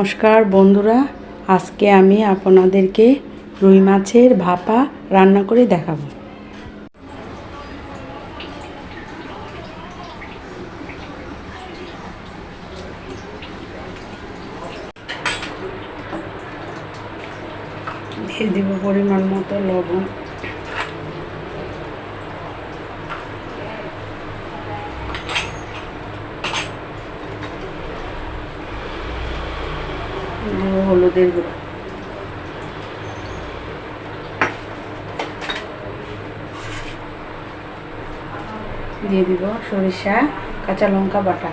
নমস্কার বন্ধুরা, আজকে আমি আপনাদেরকে রুই মাছের ভাপা রান্না করে দেখাবো। দিয়ে দিব পরিমাণ মতো লবণ, হলুদের গুঁড়ো, দিয়ে দিব সরিষা কাঁচা লঙ্কা বাটা,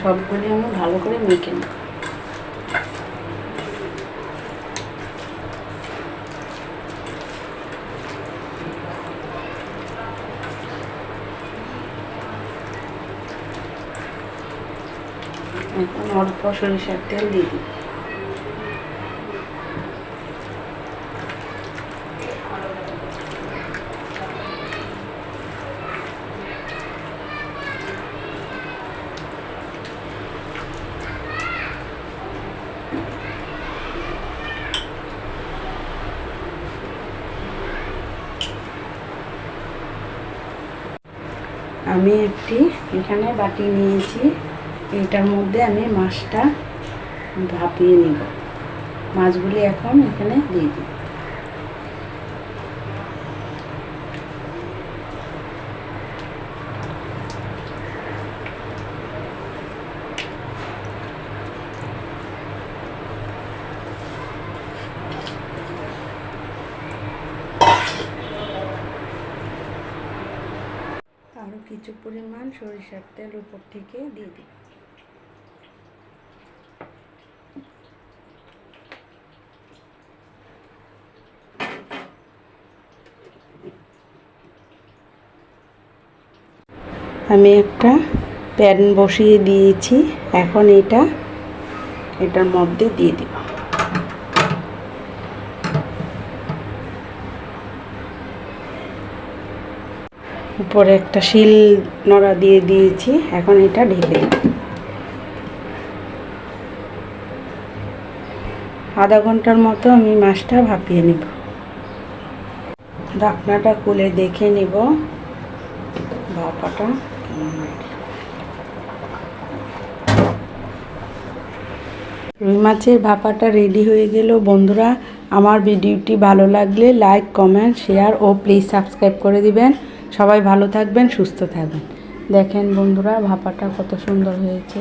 সবগুলি আমি ভালো করে মেখে নেব। এখন অল্প সরিষার তেল দিয়ে দিই। আমি একটি এখানে বাটি নিয়েছি, এটার মধ্যে আমি মাছটা ভাপিয়ে নিব। মাছগুলি এখন এখানে দিয়ে দিই। আরও কিছু পরিমাণ সরিষার তেল উপর থেকে দিয়ে দিই। আমি একটা প্যান বসিয়ে দিয়েছি, এখন এটার মধ্যে দিয়ে দিব। উপরে একটা শিল নোড়া দিয়ে দিয়েছি, এখন এটা ঢেকে দেব। আধা ঘন্টার মতো আমি মাছটা ভাপিয়ে নেব। ঢাকনাটা খুলে দেখে নেব ভাপাটা কেমন হয়েছে। রুই মাছের ভাপাটা রেডি হয়ে গেল। বন্ধুরা, আমার ভিডিওটি ভালো লাগলে লাইক, কমেন্ট, শেয়ার ও প্লিজ সাবস্ক্রাইব করে দিবেন। সবাই ভালো থাকবেন, সুস্থ থাকবেন। দেখেন বন্ধুরা, ভাপাটা কত সুন্দর হয়েছে।